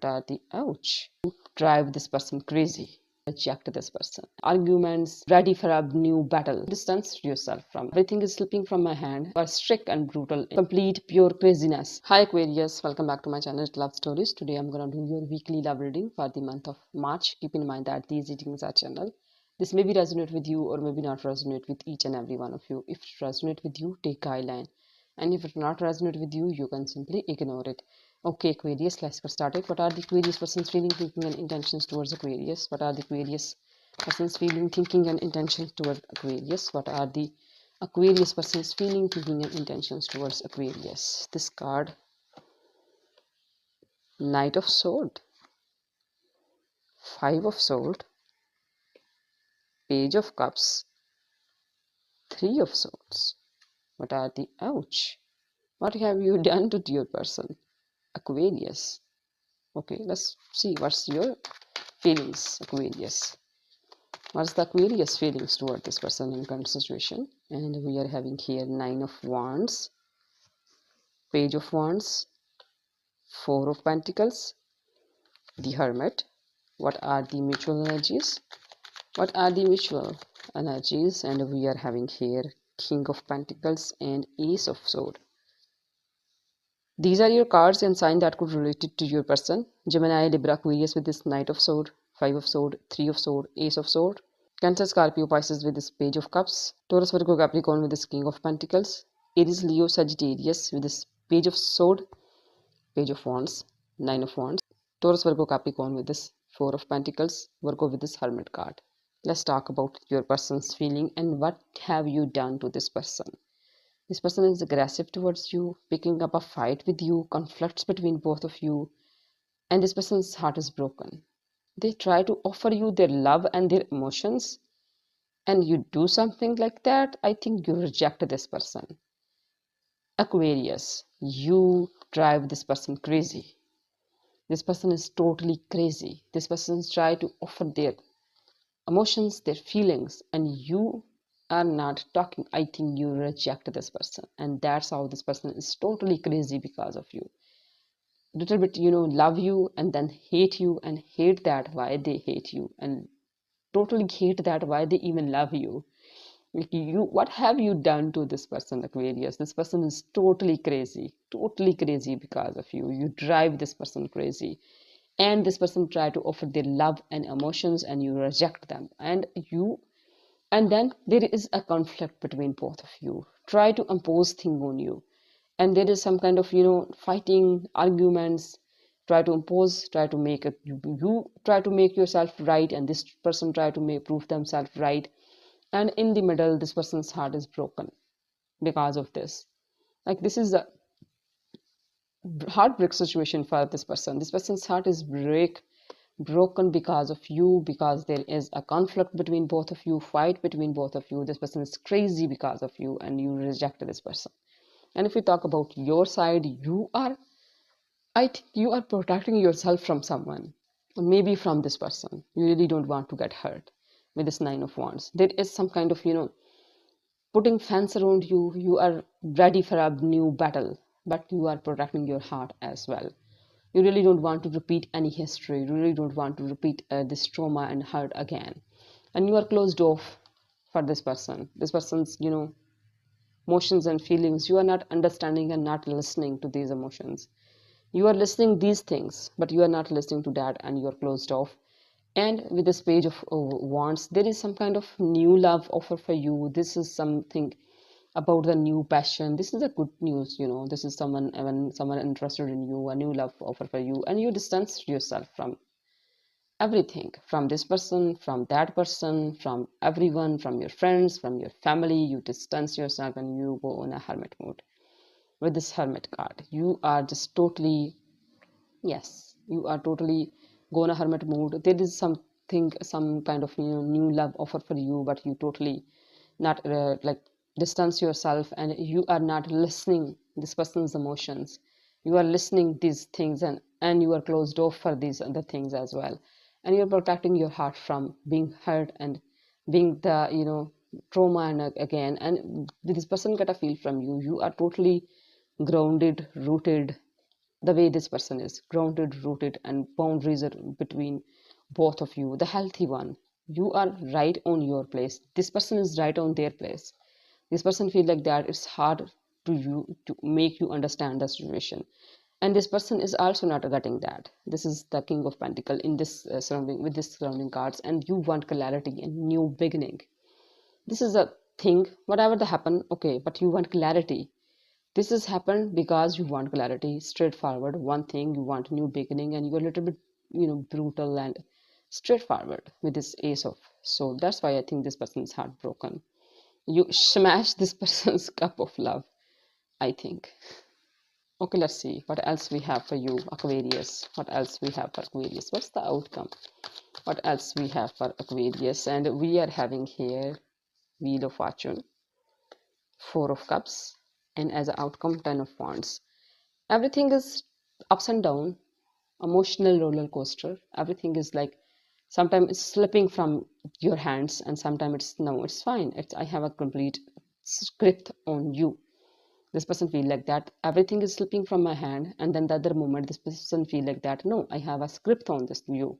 the ouch. You drive this person crazy. Reject this person. Arguments, ready for a new battle. Distance yourself from. Everything is slipping from my hand. You are strict and brutal. Complete pure craziness. Hi Aquarius, welcome back to my channel Love Stories. Today I'm gonna do your weekly love reading for the month of March. Keep in mind that these readings are general. This may be resonate with you or maybe not resonate with each and every one of you. If it resonate with you, take guideline. And if it not resonate with you, you can simply ignore it. Okay, Aquarius, let's get started. What are the Aquarius person's feeling, thinking, and intentions towards Aquarius? What are the Aquarius person's feeling, thinking, and intentions towards Aquarius? What are the Aquarius person's feeling, thinking, and intentions towards Aquarius? This card, Knight of Sword, Five of Sword, Page of Cups, Three of Swords. What are the ouch? What have you done to your person, Aquarius? Okay, let's see what's your feelings, Aquarius. What's the Aquarius feelings toward this person in current situation? And we are having here Nine of Wands, Page of Wands, Four of Pentacles, the Hermit. What are the mutual energies? What are the mutual energies? And we are having here King of Pentacles and Ace of Sword. These are your cards and sign that could relate it to your person. Gemini, Libra, Aquarius with this Knight of Sword, Five of Sword, Three of Sword, Ace of Sword. Cancer, Scorpio, Pisces with this Page of Cups. Taurus, Virgo, Capricorn with this King of Pentacles. Aries, Leo, Sagittarius with this Page of Sword, Page of Wands, Nine of Wands. Taurus, Virgo, Capricorn with this Four of Pentacles. Virgo with this Hermit card. Let's talk about your person's feeling and what have you done to this person. This person is aggressive towards you, picking up a fight with you, conflicts between both of you, and this person's heart is broken. They try to offer you their love and their emotions, and you do something like that. I think you reject this person. Aquarius, you drive this person crazy. This person is totally crazy. This person try to offer their emotions, their feelings, and you are not talking. I think you reject this person, and that's how this person is totally crazy because of you. Little bit, love you and then hate you, and hate that why they hate you, and totally hate that why they even love you. Like, what have you done to this person, Aquarius? This person is totally crazy because of you. You drive this person crazy, and this person try to offer their love and emotions, and you reject them, and then there is a conflict between both of you, try to impose thing on you, and there is some kind of fighting, arguments, try to impose, try to make it, you try to make yourself right, and this person try to prove themselves right, and in the middle this person's heart is broken because of this. Like, this is a heartbreak situation for this person. This person's heart is broken because of you, because there is a conflict between both of you, fight between both of you. This person is crazy because of you, and you reject this person. And if we talk about your side, I think you are protecting yourself from someone, maybe from this person. You really don't want to get hurt with this Nine of Wands. There is some kind of putting fence around you. You are ready for a new battle, but you are protecting your heart as well. You really don't want to repeat any history. You really don't want to repeat this trauma and hurt again, and you are closed off for this person. This person's emotions and feelings, you are not understanding and not listening to these emotions. You are listening these things, but you are not listening to that, and you are closed off. And with this Page of Wands, there is some kind of new love offer for you. This is something about the new passion. This is a good news. This is someone interested in you, a new love offer for you, and you distance yourself from everything, from this person, from that person, from everyone, from your friends, from your family. You distance yourself and you go on a hermit mode. With this Hermit card, you are just totally, yes, you are totally go on a hermit mode. There is something, some kind of new love offer for you, but you totally not like distance yourself, and you are not listening this person's emotions. You are listening these things, and you are closed off for these other things as well, and you're protecting your heart from being hurt and being the trauma, and again, and this person get a feel from you. You are totally grounded, rooted, the way this person is grounded, rooted, and boundaries are between both of you, the healthy one. You are right on your place, this person is right on their place. This person feel like that it's hard to you to make you understand the situation, and this person is also not getting that. This is the king of pentacle in this surrounding with this surrounding cards, and you want clarity and new beginning. This is a thing, whatever the happen, okay, but you want clarity. This has happened because you want clarity, straightforward. One thing, you want new beginning, and you're a little bit, brutal and straightforward with this ace of. So that's why I think this person is heartbroken. You smash this person's cup of love, I think. Okay, let's see what else we have for you, Aquarius. What else we have for Aquarius? What's the outcome? What else we have for Aquarius? And we are having here Wheel of Fortune, Four of Cups, and as an outcome, Ten of Wands. Everything is ups and down, emotional roller coaster. Everything is like sometimes it's slipping from your hands, and sometimes it's no, it's fine. It's I have a complete script on you. This person feel like that everything is slipping from my hand, and then the other moment this person feel like that no, I have a script on this you.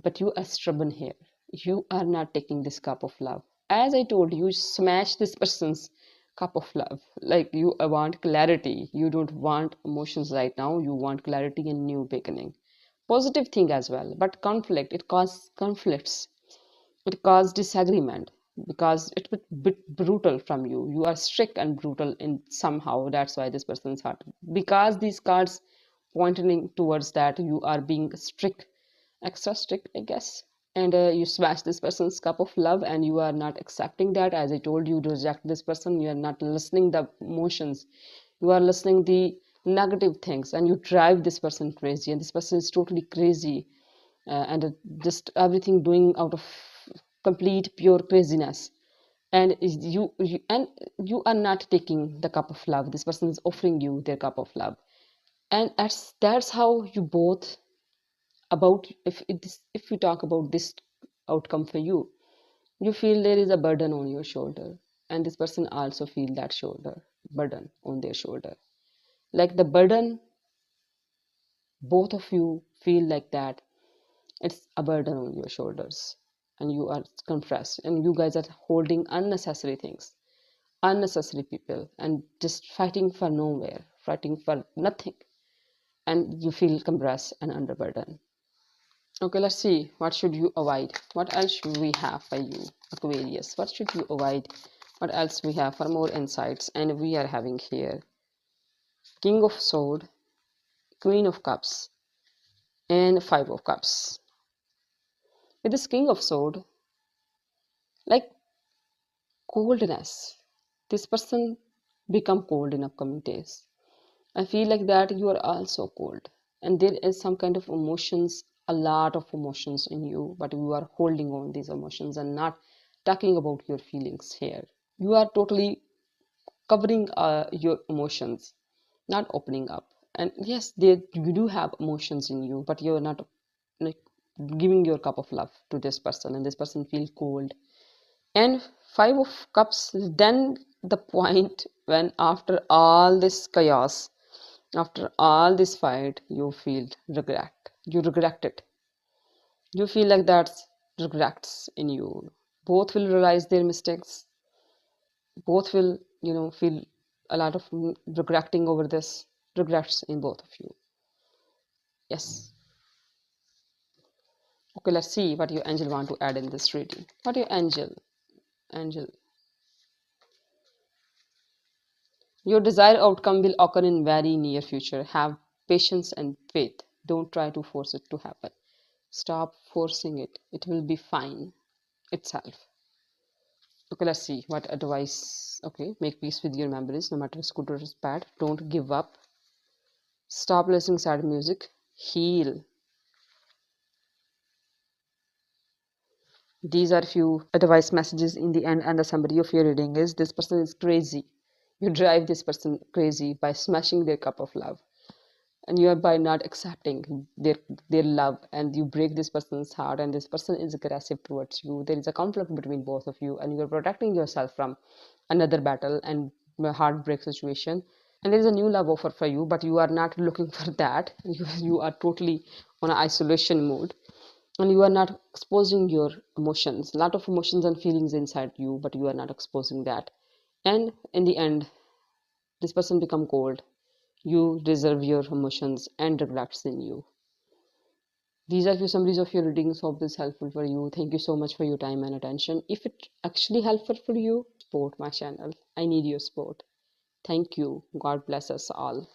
But you are stubborn here. You are not taking this cup of love. As I told you, smash this person's cup of love. Like you want clarity. You don't want emotions right now. You want clarity and new beginning. Positive thing as well. But conflict, it causes conflicts. It causes disagreement because it's a bit brutal from you. You are strict and brutal in somehow. That's why this person's hurt. Because these cards pointing towards that you are being strict, extra strict, I guess. And you smash this person's cup of love, and you are not accepting that. As I told you, to reject this person. You are not listening the emotions. You are listening the negative things, and you drive this person crazy. And this person is totally crazy, and just everything doing out of complete pure craziness. And you are not taking the cup of love. This person is offering you their cup of love, and that's how you both about if we talk about this outcome for you, you feel there is a burden on your shoulder, and this person also feel that shoulder burden on their shoulder, like the burden, both of you feel like that it's a burden on your shoulders, and you are compressed, and you guys are holding unnecessary things, unnecessary people, and just fighting for nowhere, fighting for nothing, and you feel compressed and under burden. Okay, let's see. What should you avoid? What else should we have for you, Aquarius? What should you avoid? What else we have for more insights? And we are having here King of Sword, Queen of Cups, and Five of Cups. With this King of Sword, like coldness. This person become cold in upcoming days. I feel like that you are also cold, and there is some kind of emotions, a lot of emotions in you, but you are holding on these emotions and not talking about your feelings here. You are totally covering your emotions, not opening up. And yes, you do have emotions in you, but you're not like giving your cup of love to this person, and this person feels cold. And Five of Cups, then the point when after all this chaos, after all this fight, you feel regret. You regret it. You feel like that's regrets in you. Both will realize their mistakes. Both will, feel a lot of regretting over this. Regrets in both of you. Yes. Okay, let's see what your angel want to add in this reading. What your angel. Your desired outcome will occur in very near future. Have patience and faith. Don't try to force it to happen. Stop forcing it. It will be fine itself. Okay, let's see what advice. Okay, make peace with your memories, no matter it's good or it's bad. Don't give up. Stop listening sad music. Heal. These are few advice messages in the end, and the summary of your reading is this person is crazy. You drive this person crazy by smashing their cup of love, and you are by not accepting their love, and you break this person's heart, and this person is aggressive towards you. There is a conflict between both of you, and you are protecting yourself from another battle and a heartbreak situation. and there is a new love offer for you, but you are not looking for that. You are totally on an isolation mode, and you are not exposing your emotions, a lot of emotions and feelings inside you, but you are not exposing that. And in the end, this person become cold. You reserve your emotions and regrets in you. These are few summaries of your readings. Hope this is helpful for you. Thank you so much for your time and attention. If it actually helpful for you, support my channel. I need your support. Thank you. God bless us all.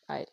Bye.